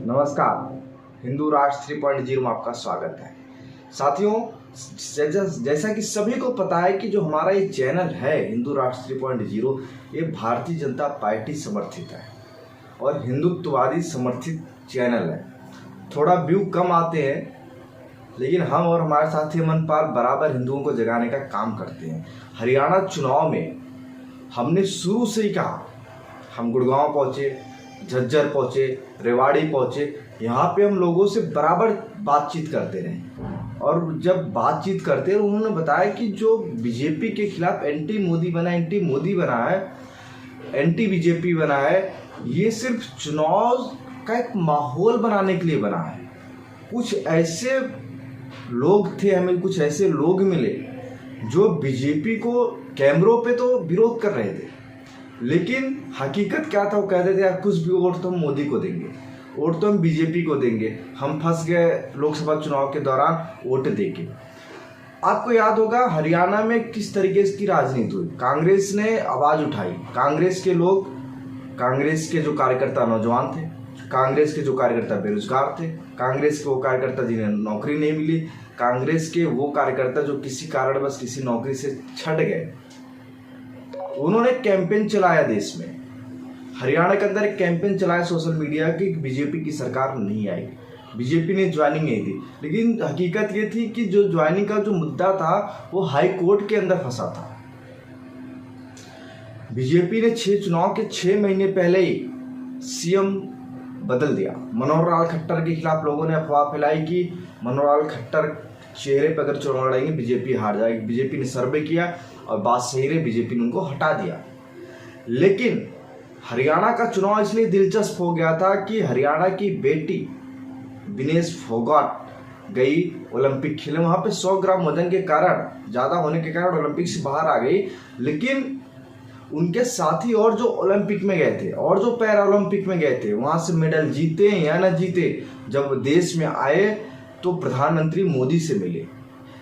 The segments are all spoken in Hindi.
नमस्कार। हिंदू राष्ट्र 3.0 में आपका स्वागत है। साथियों, जैसा कि सभी को पता है कि जो हमारा ये चैनल है हिंदू राष्ट्र 3.0, ये भारतीय जनता पार्टी समर्थित है और हिंदुत्ववादी समर्थित चैनल है। थोड़ा व्यू कम आते हैं, लेकिन हम और हमारे साथी अमनपाल बराबर हिंदुओं को जगाने का काम करते हैं। हरियाणा चुनाव में हमने शुरू से ही कहा, हम गुड़गांव पहुँचे, झज्जर पहुँचे, रेवाड़ी पहुँचे, यहाँ पे हम लोगों से बराबर बातचीत करते रहे। और जब बातचीत करते रहे, उन्होंने बताया कि जो बीजेपी के खिलाफ एंटी मोदी बना है, एंटी बीजेपी बना है, ये सिर्फ चुनाव का एक माहौल बनाने के लिए बना है। कुछ ऐसे लोग थे, हमें कुछ ऐसे लोग मिले जो बीजेपी को कैमरों पे तो विरोध कर रहे थे, लेकिन हकीकत क्या था, वो कहते थे यार कुछ भी वोट तो हम मोदी को देंगे, वोट तो हम बीजेपी को देंगे। हम फंस गए लोकसभा चुनाव के दौरान वोट देके। आपको याद होगा हरियाणा में किस तरीके की राजनीति हुई। कांग्रेस ने आवाज़ उठाई, कांग्रेस के लोग, कांग्रेस के जो कार्यकर्ता नौजवान थे, कांग्रेस के जो कार्यकर्ता बेरोजगार थे, कांग्रेस के वो कार्यकर्ता जिन्हें नौकरी नहीं मिली, कांग्रेस के वो कार्यकर्ता जो किसी कारणवश किसी नौकरी से छट गए, उन्होंने कैंपेन चलाया देश में। हरियाणा के अंदर एक कैंपेन चलाया सोशल मीडिया की, बीजेपी की सरकार नहीं आएगी, बीजेपी ने ज्वाइनिंग नहीं दी। लेकिन हकीकत ये थी कि जो ज्वाइनिंग का जो मुद्दा था वो हाई कोर्ट के अंदर फंसा था। बीजेपी ने चुनाव के 6 महीने पहले ही सीएम बदल दिया। मनोहर लाल खट्टर के खिलाफ लोगों ने अफवाह फैलाई कि मनोहर लाल खट्टर चेहरे पर अगर चुनाव लड़ेंगे बीजेपी हार जाएगी। बीजेपी ने सर्वे किया और बात सही रही, बीजेपी ने उनको हटा दिया। लेकिन हरियाणा का चुनाव इसलिए दिलचस्प हो गया था कि हरियाणा की बेटी विनेश फोगाट गई ओलंपिक खेले। वहाँ पे 100 ग्राम वजन के कारण, ज़्यादा होने के कारण ओलंपिक से बाहर आ गई। लेकिन उनके साथी और जो ओलंपिक में गए थे और जो पैरा ओलंपिक में गए थे, वहाँ से मेडल जीते या न जीते, जब देश में आए तो प्रधानमंत्री मोदी से मिले।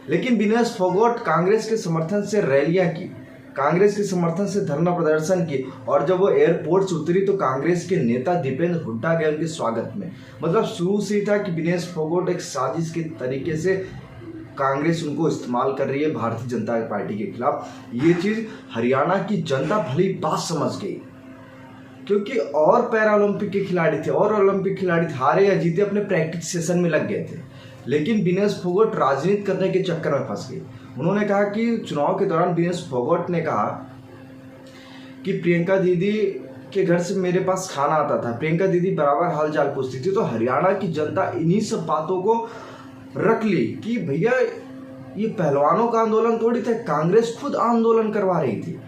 लेकिन विनेश फोगाट कांग्रेस के समर्थन से रैलियां की, कांग्रेस के समर्थन से धरना प्रदर्शन की, और जब वो एयरपोर्ट से उतरी तो कांग्रेस के नेता दीपेंद्र हुड्डा गए उनके स्वागत में। मतलब शुरू से ही था कि विनेश फोगाट एक साजिश के तरीके से कांग्रेस उनको इस्तेमाल कर रही है भारतीय जनता पार्टी के खिलाफ। ये चीज़ हरियाणा की जनता भली बात समझ गई, क्योंकि और पैरा ओलंपिक के खिलाड़ी थे और ओलंपिक खिलाड़ी हारे या जीते अपने प्रैक्टिस सेशन में लग गए थे। लेकिन विनेश फोगाट राजनीति करने के चक्कर में फंस गई। उन्होंने कहा कि चुनाव के दौरान विनेश फोगाट ने कहा कि प्रियंका दीदी के घर से मेरे पास खाना आता था, प्रियंका दीदी बराबर हालचाल पूछती थी। तो हरियाणा की जनता इन्हीं सब बातों को रख ली कि भैया ये पहलवानों का आंदोलन थोड़ी था, कांग्रेस खुद आंदोलन करवा रही थी।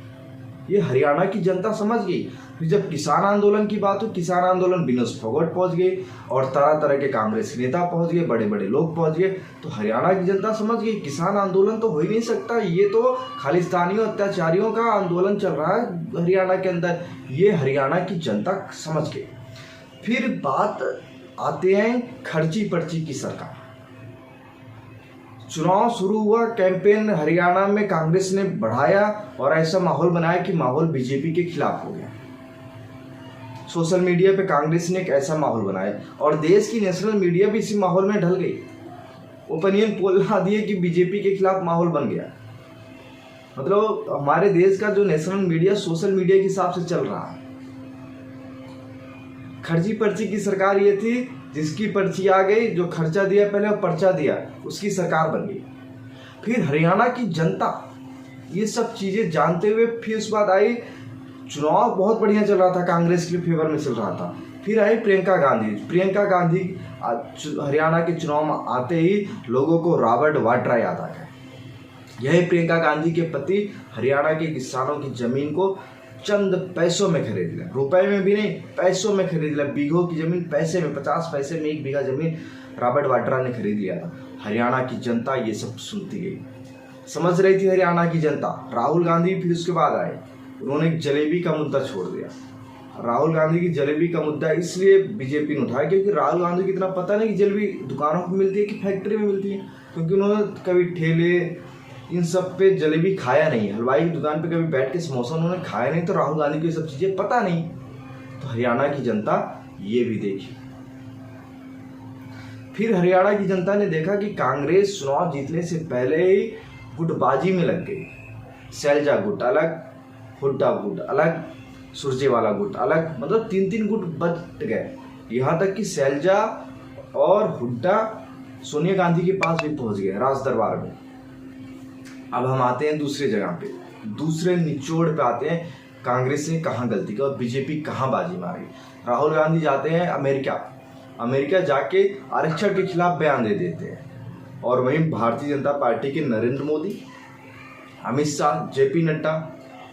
ये हरियाणा की जनता समझ गई। फिर जब किसान आंदोलन की बात हुई, किसान आंदोलन विनेश फोगाट पहुंच गए और तरह तरह के कांग्रेस के नेता पहुंच गए, बड़े बड़े लोग पहुंच गए। तो हरियाणा की जनता समझ गई किसान आंदोलन तो हो ही नहीं सकता, ये तो खालिस्तानियों अत्याचारियों का आंदोलन चल रहा है हरियाणा के अंदर। ये हरियाणा की जनता समझ गई। फिर बात आते हैं खर्ची पर्ची की सरकार। चुनाव शुरू हुआ, कैंपेन हरियाणा में कांग्रेस ने बढ़ाया और ऐसा माहौल बनाया कि माहौल बीजेपी के खिलाफ हो गया। सोशल मीडिया पे कांग्रेस ने एक ऐसा माहौल बनाया और देश की नेशनल मीडिया भी इसी माहौल में ढल गई। ओपिनियन पोल ला दिए कि बीजेपी के खिलाफ माहौल बन गया। मतलब हमारे देश का जो नेशनल मीडिया सोशल मीडिया के हिसाब से चल रहा है। खर्ची पर्ची की सरकार ये थी जिसकी पर्ची आ गई, जो खर्चा दिया पहले और पर्चा दिया, उसकी सरकार बन गई। फिर हरियाणा की जनता ये सब चीज़ें जानते हुए फिर उस बाद आई, चुनाव बहुत बढ़िया चल रहा था, कांग्रेस के फेवर में चल रहा था। फिर आई प्रियंका गांधी हरियाणा के चुनाव में आते ही लोगों को रॉबर्ट वाड्रा याद आ गया। यही प्रियंका गांधी के पति हरियाणा के किसानों की जमीन को चंद पैसों में खरीद लिया, रुपए में भी नहीं, पैसों में खरीद लिया। बीघों की जमीन पैसे में, 50 पैसे में 1 बीघा जमीन रॉबर्ट वाड्रा ने खरीद लिया था। हरियाणा की जनता ये सब सुनती गई, समझ रही थी हरियाणा की जनता। राहुल गांधी फिर उसके बाद आए, उन्होंने जलेबी का मुद्दा छोड़ दिया। राहुल गांधी की जलेबी का मुद्दा इसलिए बीजेपी ने उठाया क्योंकि राहुल गांधी को इतना पता नहीं कि जलेबी दुकानों पर मिलती है कि फैक्ट्री में मिलती है, क्योंकि उन्होंने कभी ठेले इन सब पे जलेबी खाया नहीं, हलवाई की दुकान पे कभी बैठ के समोसा उन्होंने खाया नहीं, तो राहुल गांधी को ये सब चीज़ें पता नहीं। तो हरियाणा की जनता ये भी देखी। फिर हरियाणा की जनता ने देखा कि कांग्रेस चुनाव जीतने से पहले ही गुटबाजी में लग गई। सैलजा गुट अलग, हुड्डा गुट अलग, सुरजेवाला गुट अलग, मतलब 3-3 गुट बट गए। यहाँ तक कि सैलजा और हुड्डा सोनिया गांधी के पास भी पहुंच गए, राज दरबार में। अब हम आते हैं दूसरी जगह पे, दूसरे निचोड़ पे आते हैं, कांग्रेस ने कहाँ गलती की और बीजेपी कहाँ बाजी मारी। राहुल गांधी जाते हैं अमेरिका जाके आरक्षण के खिलाफ बयान दे देते हैं, और वहीं भारतीय जनता पार्टी के नरेंद्र मोदी, अमित शाह, जेपी नड्डा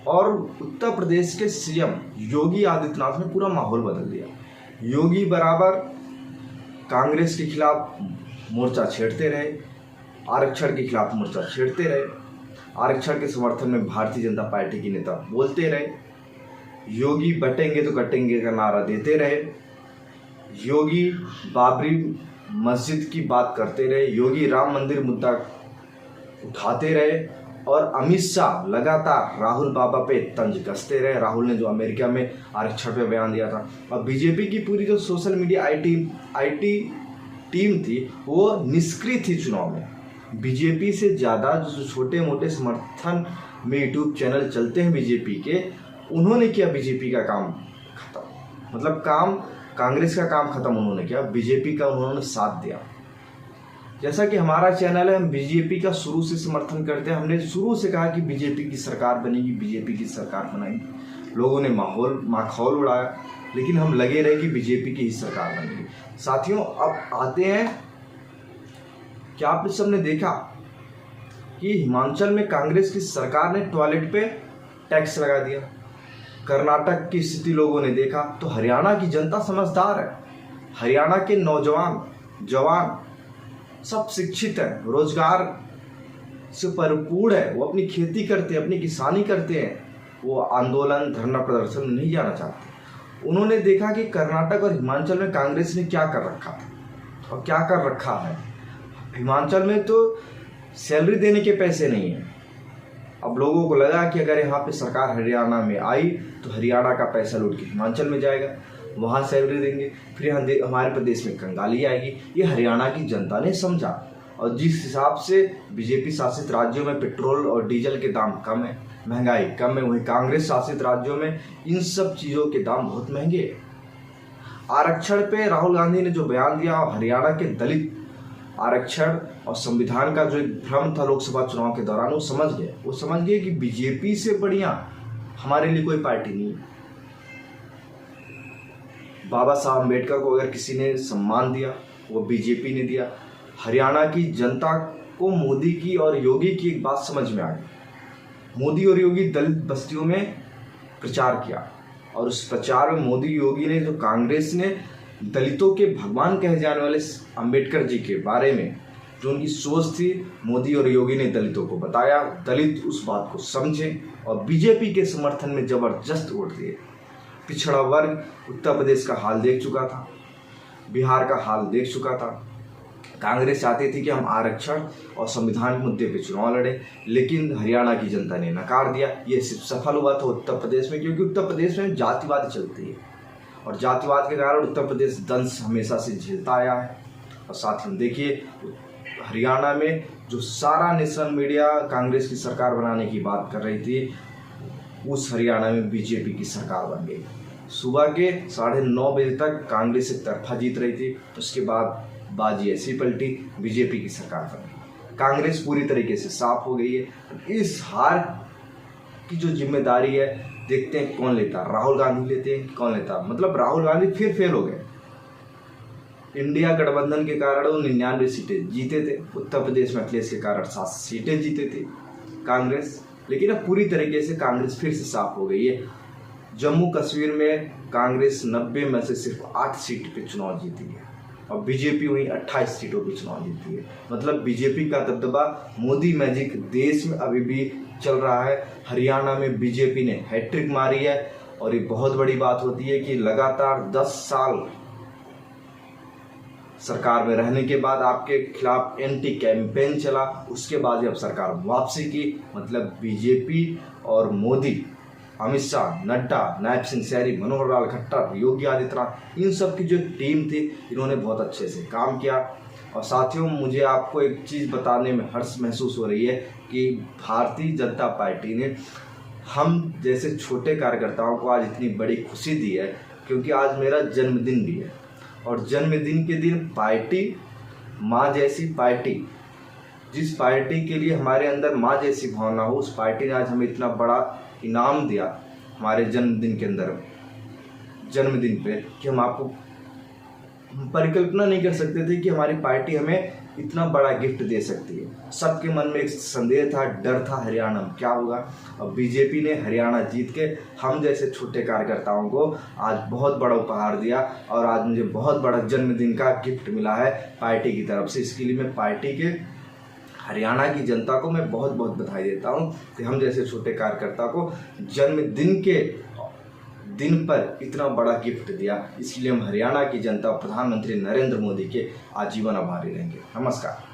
और उत्तर प्रदेश के सीएम योगी आदित्यनाथ ने पूरा माहौल बदल दिया। योगी बराबर कांग्रेस के खिलाफ मोर्चा छेड़ते रहे, आरक्षण के खिलाफ मोर्चा छेड़ते रहे, आरक्षण के समर्थन में भारतीय जनता पार्टी के नेता बोलते रहे, योगी बटेंगे तो कटेंगे का नारा देते रहे, योगी बाबरी मस्जिद की बात करते रहे, योगी राम मंदिर मुद्दा उठाते रहे, और अमित शाह लगातार राहुल बाबा पे तंज कसते रहे। राहुल ने जो अमेरिका में आरक्षण पे बयान दिया था, और बीजेपी की पूरी जो सोशल मीडिया आईटी टीम थी वो निष्क्रिय थी चुनाव में। बीजेपी से ज़्यादा जो छोटे मोटे समर्थन में यूट्यूब चैनल चलते हैं बीजेपी के, उन्होंने किया बीजेपी का काम खत्म, मतलब काम कांग्रेस का काम खत्म उन्होंने किया, बीजेपी का उन्होंने साथ दिया। जैसा कि हमारा चैनल है, हम बीजेपी का शुरू से समर्थन करते हैं। हमने शुरू से कहा कि बीजेपी की सरकार बनेगी, बीजेपी की सरकार बनाएगी। लोगों ने माहौल उड़ाया, लेकिन हम लगे रहे कि बीजेपी की ही सरकार बनेगी। साथियों, अब आते हैं, क्या आप सबने देखा कि हिमाचल में कांग्रेस की सरकार ने टॉयलेट पे टैक्स लगा दिया। कर्नाटक की स्थिति लोगों ने देखा, तो हरियाणा की जनता समझदार है। हरियाणा के नौजवान जवान सब शिक्षित हैं, रोजगार से भरपूर है, वो अपनी खेती करते हैं, अपनी किसानी करते हैं, वो आंदोलन धरना प्रदर्शन में नहीं जाना चाहते। उन्होंने देखा कि कर्नाटक और हिमाचल में कांग्रेस ने क्या कर रखा और क्या कर रखा है। हिमाचल में तो सैलरी देने के पैसे नहीं है। अब लोगों को लगा कि अगर यहाँ पे सरकार हरियाणा में आई तो हरियाणा का पैसा लूट के हिमाचल में जाएगा, वहाँ सैलरी देंगे, फिर हमारे प्रदेश में कंगाली आएगी। ये हरियाणा की जनता ने समझा, और जिस हिसाब से बीजेपी शासित राज्यों में पेट्रोल और डीजल के दाम कम है, महंगाई कम है, वहीं कांग्रेस शासित राज्यों में इन सब चीज़ों के दाम बहुत महंगे हैं। आरक्षण पे राहुल गांधी ने जो बयान दिया, हरियाणा के दलित आरक्षण और संविधान का जो एक भ्रम था लोकसभा चुनाव के दौरान, वो समझ गए कि बीजेपी से बढ़िया हमारे लिए कोई पार्टी नहीं है। बाबा साहब अम्बेडकर को अगर किसी ने सम्मान दिया, वो बीजेपी ने दिया। हरियाणा की जनता को मोदी की और योगी की एक बात समझ में आ गई। मोदी और योगी दलित बस्तियों में प्रचार किया, और उस प्रचार में मोदी योगी ने, जो कांग्रेस ने दलितों के भगवान कहे जाने वाले अम्बेडकर जी के बारे में जो उनकी सोच थी, मोदी और योगी ने दलितों को बताया। दलित उस बात को समझे और बीजेपी के समर्थन में जबरदस्त वोट दिए। पिछड़ा वर्ग उत्तर प्रदेश का हाल देख चुका था, बिहार का हाल देख चुका था। कांग्रेस चाहती थी कि हम आरक्षण और संविधान के मुद्दे पे चुनाव लड़े, लेकिन हरियाणा की जनता ने नकार दिया। ये सिर्फ सफल हुआ था उत्तर प्रदेश में, क्योंकि उत्तर प्रदेश में जातिवाद चलती है, और जातिवाद के कारण उत्तर प्रदेश दंश हमेशा से झेलता आया है। और साथ ही देखिए, हरियाणा में जो सारा नेशनल मीडिया कांग्रेस की सरकार बनाने की बात कर रही थी, उस हरियाणा में बीजेपी की सरकार बन गई। सुबह के 9:30 बजे तक कांग्रेस एक तरफा जीत रही थी, उसके बाद बाजी ऐसी पलटी, बीजेपी की सरकार बन गई। कांग्रेस पूरी तरीके से साफ हो गई है। इस हार की जो जिम्मेदारी है, देखते हैं कौन लेता, राहुल गांधी लेते हैं, कौन लेता। मतलब राहुल गांधी फिर फेल हो गए। इंडिया गठबंधन के कारण वो 99 सीटें जीते थे, उत्तर प्रदेश में अखिलेश के कारण 7 सीटें जीते थे कांग्रेस, लेकिन अब पूरी तरीके से कांग्रेस फिर से साफ हो गई है। जम्मू कश्मीर में कांग्रेस 90 में से सिर्फ 8 सीट पे चुनाव जीती है, और बीजेपी वहीं 28 सीटों पे चुनाव जीती है। मतलब बीजेपी का दबदबा, मोदी मैजिक देश में अभी भी चल रहा है। हरियाणा में बीजेपी ने हैट्रिक मारी है, और ये बहुत बड़ी बात होती है कि लगातार 10 साल सरकार में रहने के बाद आपके खिलाफ एंटी कैंपेन चला, उसके बाद जब सरकार वापसी की, मतलब बीजेपी और मोदी, अमित शाह, नड्डा, नायब सिंह सैनी, मनोहर लाल खट्टर, योगी आदित्यनाथ, इन सब की जो टीम थी, इन्होंने बहुत अच्छे से काम किया। और साथियों, मुझे आपको एक चीज़ बताने में हर्ष महसूस हो रही है कि भारतीय जनता पार्टी ने हम जैसे छोटे कार्यकर्ताओं को आज इतनी बड़ी खुशी दी है, क्योंकि आज मेरा जन्मदिन भी है। और जन्मदिन के दिन पार्टी, माँ जैसी पार्टी, जिस पार्टी के लिए हमारे अंदर माँ जैसी भावना हो, उस पार्टी ने आज हमें इतना बड़ा इनाम दिया हमारे जन्मदिन के अंदर, जन्मदिन पे, कि हम परिकल्पना नहीं कर सकते थे कि हमारी पार्टी हमें इतना बड़ा गिफ्ट दे सकती है। सबके मन में एक संदेह था, डर था, हरियाणा में क्या होगा। अब बीजेपी ने हरियाणा जीत के हम जैसे छोटे कार्यकर्ताओं को आज बहुत बड़ा उपहार दिया, और आज मुझे बहुत बड़ा जन्मदिन का गिफ्ट मिला है पार्टी की तरफ से। इसके लिए मैं पार्टी के, हरियाणा की जनता को मैं बहुत बहुत बधाई देता हूं कि हम जैसे छोटे कार्यकर्ता को जन्मदिन के दिन पर इतना बड़ा गिफ्ट दिया। इसलिए हम हरियाणा की जनता, प्रधानमंत्री नरेंद्र मोदी के आजीवन आभारी रहेंगे। नमस्कार।